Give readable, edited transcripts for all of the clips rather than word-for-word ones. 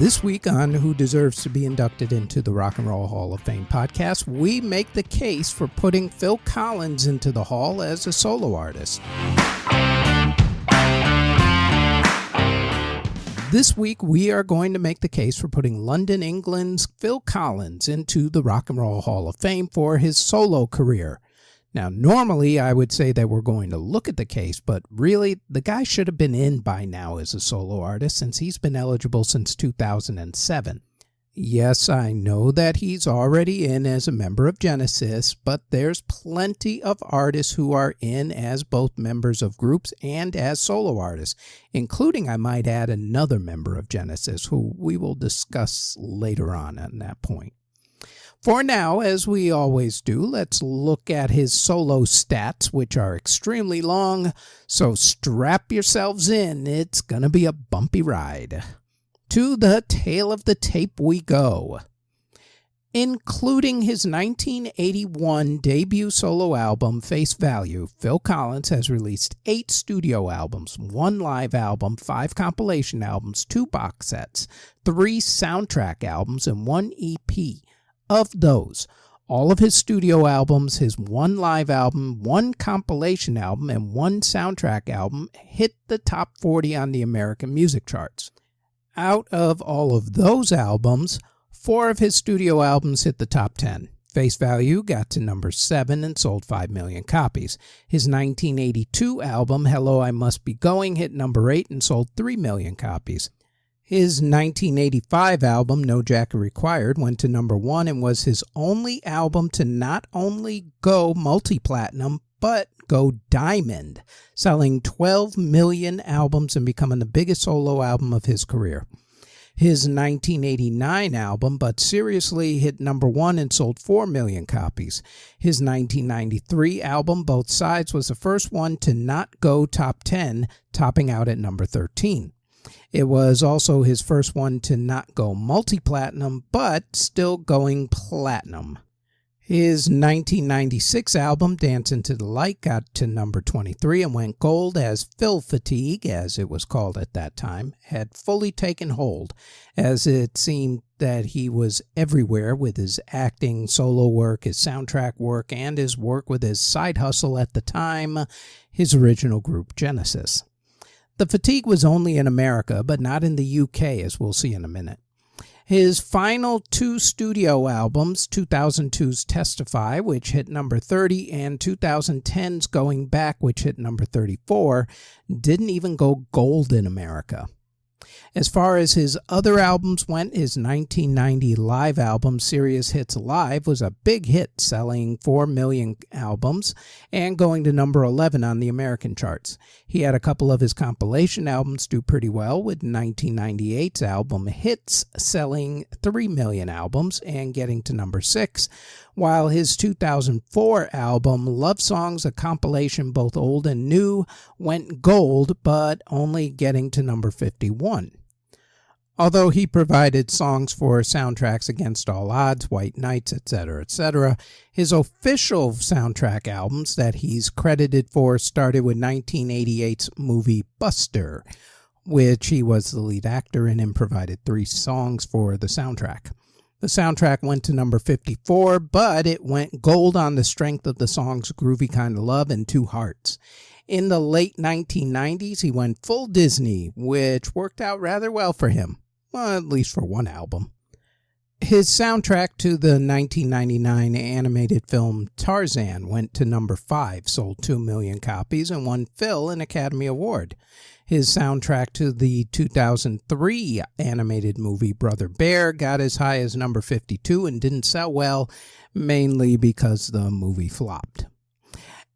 This week on Who Deserves to be Inducted into the Rock and Roll Hall of Fame podcast, we make the case for putting Phil Collins into the Hall as a solo artist. This week, we are going to make the case for putting London, England's Phil Collins into the Rock and Roll Hall of Fame for his solo career. Now, normally I would say that we're going to look at the case, but really, the guy should have been in by now as a solo artist since he's been eligible since 2007. Yes, I know that he's already in as a member of Genesis, but there's plenty of artists who are in as both members of groups and as solo artists, including, I might add, another member of Genesis, who we will discuss later on that point. For now, as we always do, let's look at his solo stats, which are extremely long, so strap yourselves in. It's going to be a bumpy ride. To the tail of the tape we go. Including his 1981 debut solo album, Face Value, Phil Collins has released 8 studio albums, 1 live album, 5 compilation albums, 2 box sets, 3 soundtrack albums, and 1 EP. Of those, all of his studio albums, his 1 live album, 1 compilation album, and 1 soundtrack album hit the top 40 on the American music charts. Out of all of those albums, 4 of his studio albums hit the top 10. Face Value got to number 7 and sold 5 million copies. His 1982 album, Hello, I Must Be Going, hit number 8 and sold 3 million copies. His 1985 album, No Jacket Required, went to number 1 and was his only album to not only go multi-platinum, but go diamond, selling 12 million albums and becoming the biggest solo album of his career. His 1989 album, But Seriously, hit number 1 and sold 4 million copies. His 1993 album, Both Sides, was the first one to not go top 10, topping out at number 13. It was also his first one to not go multi-platinum, but still going platinum. His 1996 album, Dance Into the Light, got to number 23 and went gold as Phil fatigue, as it was called at that time, had fully taken hold, as it seemed that he was everywhere with his acting, solo work, his soundtrack work, and his work with his side hustle at the time, his original group Genesis. The fatigue was only in America, but not in the UK, as we'll see in a minute. His final 2 studio albums, 2002's Testify, which hit number 30, and 2010's Going Back, which hit number 34, didn't even go gold in America. As far as his other albums went, his 1990 live album, Serious Hits Live, was a big hit, selling 4 million albums and going to number 11 on the American charts. He had a couple of his compilation albums do pretty well, with 1998's album Hits selling 3 million albums and getting to number 6, while his 2004 album Love Songs, a compilation both old and new, went gold, but only getting to number 51. Although he provided songs for soundtracks Against All Odds, White Nights, etc., his official soundtrack albums that he's credited for started with 1988's movie Buster, which he was the lead actor in and provided 3 songs for the soundtrack. The soundtrack went to number 54, but it went gold on the strength of the songs Groovy Kinda Love and Two Hearts. In the late 1990s, he went full Disney, which worked out rather well for him. Well, at least for 1 album. His soundtrack to the 1999 animated film Tarzan went to number 5, sold 2 million copies, and won Phil an Academy Award. His soundtrack to the 2003 animated movie Brother Bear got as high as number 52 and didn't sell well, mainly because the movie flopped.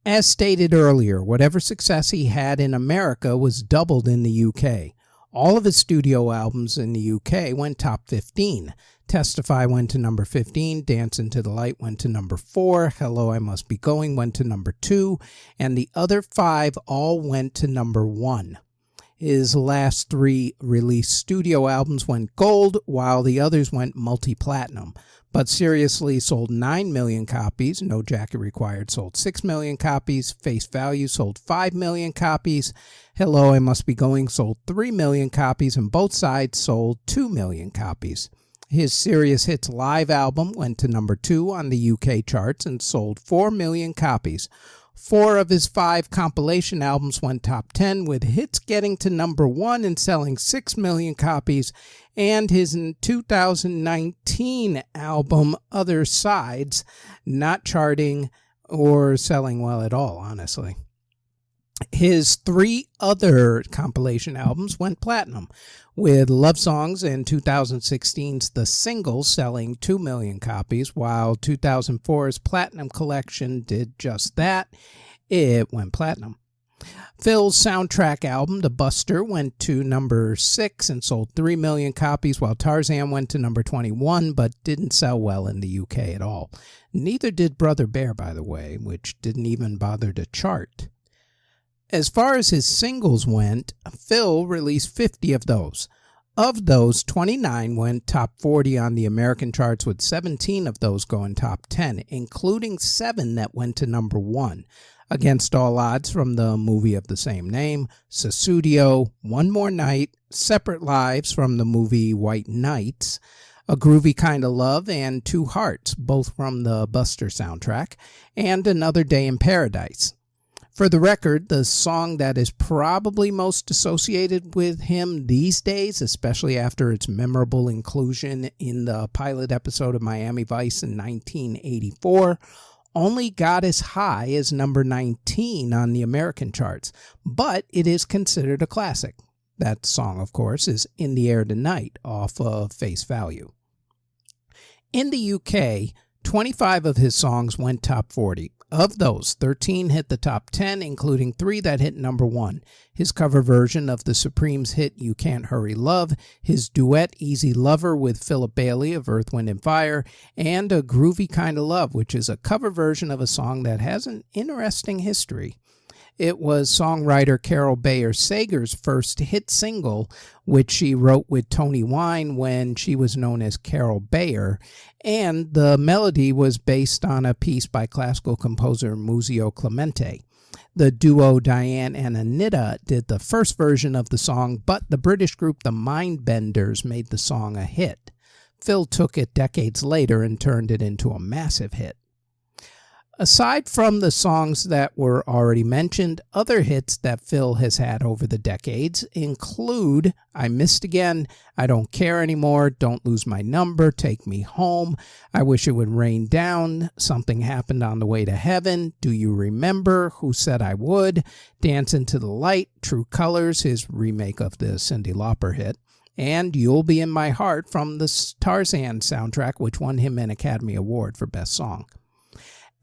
As stated earlier, whatever success he had in America was doubled in the UK. All of his studio albums in the UK went top 15. Testify went to number 15, Dance Into the Light went to number 4, Hello, I Must Be Going went to number 2, and the other 5 all went to number 1. His last 3 released studio albums went gold, while the others went multi-platinum. But Seriously sold 9 million copies, No Jacket Required sold 6 million copies, Face Value sold 5 million copies, Hello, I Must Be Going sold 3 million copies, and Both Sides sold 2 million copies. His Serious Hits live album went to number 2 on the UK charts and sold 4 million copies. 4 of his 5 compilation albums went top 10, with Hits getting to number 1 and selling 6 million copies, and his 2019 album, Other Sides, not charting or selling well at all, honestly. His 3 other compilation albums went platinum, with Love Songs and 2016's The Singles selling 2 million copies, while 2004's Platinum Collection did just that. It went platinum. Phil's soundtrack album, The Buster, went to number 6 and sold 3 million copies, while Tarzan went to number 21 but didn't sell well in the UK at all. Neither did Brother Bear, by the way, which didn't even bother to chart. As far as his singles went, Phil released 50 of those. Of those, 29 went top 40 on the American charts, with 17 of those going top 10, including 7 that went to number 1. Against All Odds from the movie of the same name, Sussudio, One More Night, Separate Lives from the movie White Knights, A Groovy Kind of Love, and Two Hearts, both from the Buster soundtrack, and Another Day in Paradise. For the record, the song that is probably most associated with him these days, especially after its memorable inclusion in the pilot episode of Miami Vice in 1984, only got as high as number 19 on the American charts, but it is considered a classic. That song, of course, is In the Air Tonight off of Face Value. In the UK, 25 of his songs went top 40. Of those, 13 hit the top 10, including 3 that hit number 1. His cover version of the Supremes' hit You Can't Hurry Love, his duet Easy Lover with Philip Bailey of Earth, Wind & Fire, and A Groovy Kind of Love, which is a cover version of a song that has an interesting history. It was songwriter Carol Bayer Sager's first hit single, which she wrote with Tony Wine when she was known as Carol Bayer, and the melody was based on a piece by classical composer Muzio Clemente. The duo Diane and Anita did the first version of the song, but the British group The Mindbenders made the song a hit. Phil took it decades later and turned it into a massive hit. Aside from the songs that were already mentioned, other hits that Phil has had over the decades include I Missed Again, I Don't Care Anymore, Don't Lose My Number, Take Me Home, I Wish It Would Rain Down, Something Happened on the Way to Heaven, Do You Remember, Who Said I Would, Dance Into the Light, True Colors, his remake of the Cyndi Lauper hit, and You'll Be in My Heart from the Tarzan soundtrack, which won him an Academy Award for Best Song.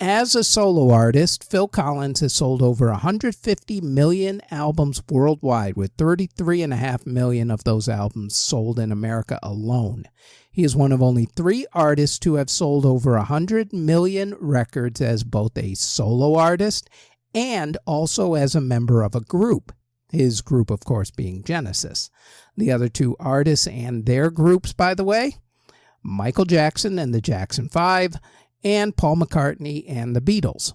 As a solo artist, Phil Collins has sold over 150 million albums worldwide, with 33.5 million of those albums sold in America alone. He is one of only 3 artists to have sold over 100 million records as both a solo artist and also as a member of a group. His group, of course, being Genesis. The other 2 artists and their groups, by the way, Michael Jackson and the Jackson 5, and Paul McCartney and the Beatles.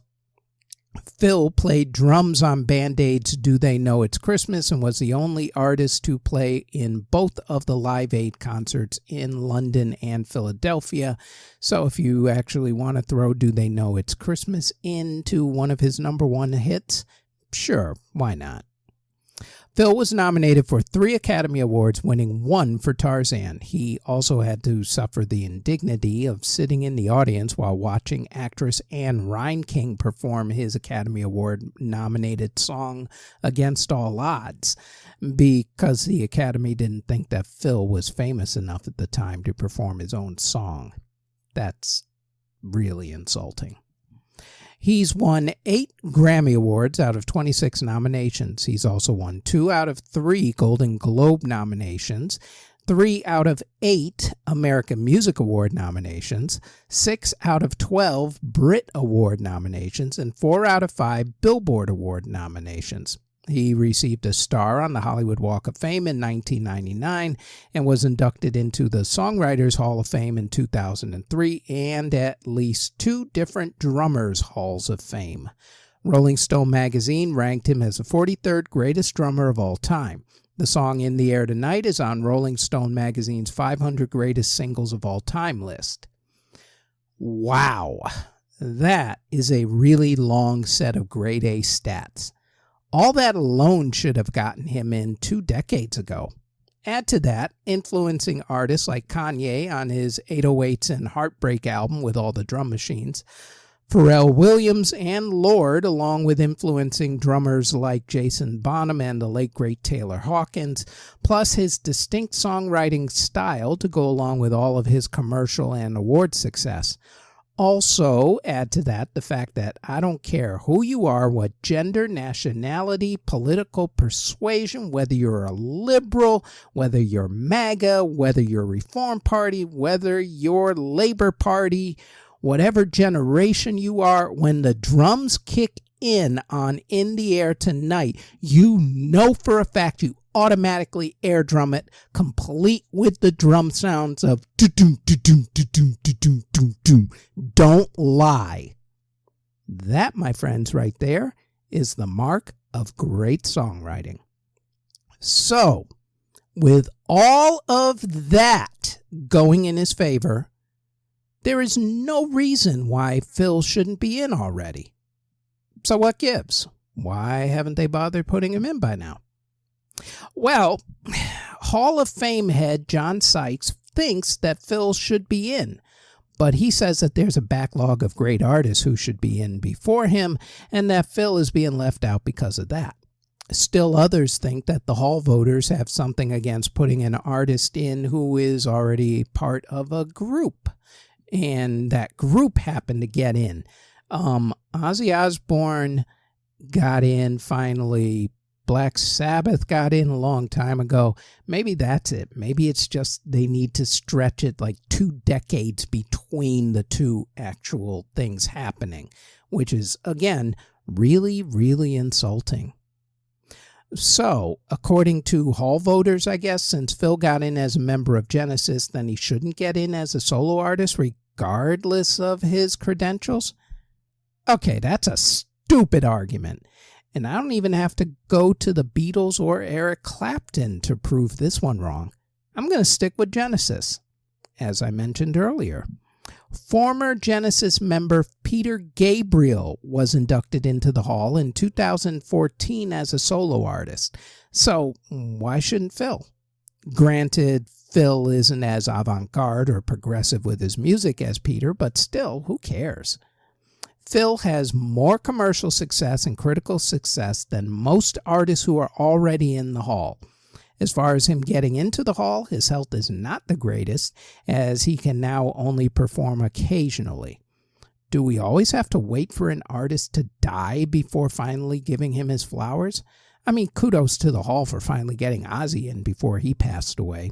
Phil played drums on Band-Aid's Do They Know It's Christmas and was the only artist to play in both of the Live Aid concerts in London and Philadelphia. So if you actually want to throw Do They Know It's Christmas into one of his number 1 hits, sure, why not? Phil was nominated for 3 Academy Awards, winning 1 for Tarzan. He also had to suffer the indignity of sitting in the audience while watching actress Anne Reinking perform his Academy Award-nominated song Against All Odds, because the Academy didn't think that Phil was famous enough at the time to perform his own song. That's really insulting. He's won 8 Grammy Awards out of 26 nominations. He's also won 2 out of 3 Golden Globe nominations, 3 out of 8 American Music Award nominations, 6 out of 12 Brit Award nominations, and 4 out of 5 Billboard Award nominations. He received a star on the Hollywood Walk of Fame in 1999 and was inducted into the Songwriters Hall of Fame in 2003 and at least 2 different Drummers Halls of Fame. Rolling Stone magazine ranked him as the 43rd greatest drummer of all time. The song In the Air Tonight is on Rolling Stone magazine's 500 greatest singles of all time list. Wow, that is a really long set of grade A stats. All that alone should have gotten him in 2 decades ago. Add to that, influencing artists like Kanye on his 808s and Heartbreak album with all the drum machines, Pharrell Williams and Lorde, along with influencing drummers like Jason Bonham and the late great Taylor Hawkins, plus his distinct songwriting style to go along with all of his commercial and award success. Also, add to that the fact that I don't care who you are, what gender, nationality, political persuasion, whether you're a liberal, whether you're MAGA, whether you're Reform Party, whether you're Labor Party, whatever generation you are, when the drums kick in on In the Air Tonight, you know for a fact you automatically air drum it, complete with the drum sounds of do-doom, do-doom, do-doom, do-doom, do-doom. Don't lie. That, my friends, right there is the mark of great songwriting. So, with all of that going in his favor, there is no reason why Phil shouldn't be in already. So what gives? Why haven't they bothered putting him in by now? Well, Hall of Fame head John Sykes thinks that Phil should be in, but he says that there's a backlog of great artists who should be in before him, and that Phil is being left out because of that. Still others think that the Hall voters have something against putting an artist in who is already part of a group, and that group happened to get in. Ozzy Osbourne got in finally. Black Sabbath got in a long time ago. Maybe that's it. Maybe it's just they need to stretch it like 2 decades between the 2 actual things happening, which is, again, really, really insulting. So, according to Hall voters, I guess, since Phil got in as a member of Genesis, then he shouldn't get in as a solo artist regardless of his credentials? Okay, that's a stupid argument. And I don't even have to go to the Beatles or Eric Clapton to prove this one wrong. I'm going to stick with Genesis. As I mentioned earlier, former Genesis member Peter Gabriel was inducted into the Hall in 2014 as a solo artist. So why shouldn't Phil? Granted, Phil isn't as avant-garde or progressive with his music as Peter, but still, who cares? Phil has more commercial success and critical success than most artists who are already in the Hall. As far as him getting into the Hall, his health is not the greatest, as he can now only perform occasionally. Do we always have to wait for an artist to die before finally giving him his flowers? I mean, kudos to the Hall for finally getting Ozzy in before he passed away.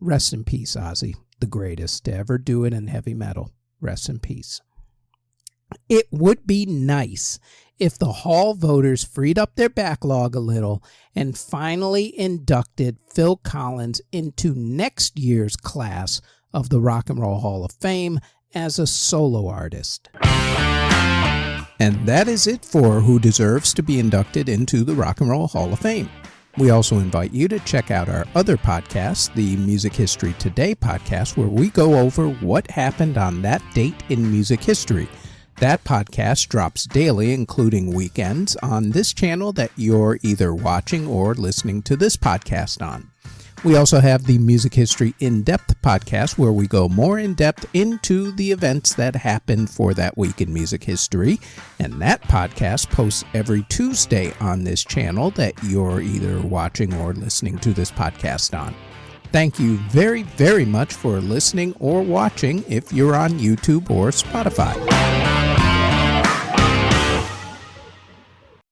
Rest in peace, Ozzy, the greatest to ever do it in heavy metal. Rest in peace. It would be nice if the Hall voters freed up their backlog a little and finally inducted Phil Collins into next year's class of the Rock and Roll Hall of Fame as a solo artist. And that is it for who deserves to be inducted into the Rock and Roll Hall of Fame. We also invite you to check out our other podcast, the Music History Today podcast, where we go over what happened on that date in music history. That podcast drops daily, including weekends, on this channel that you're either watching or listening to this podcast on. We also have the Music History In-Depth podcast, where we go more in-depth into the events that happened for that week in music history. And that podcast posts every Tuesday on this channel that you're either watching or listening to this podcast on. Thank you very, very much for listening or watching if you're on YouTube or Spotify.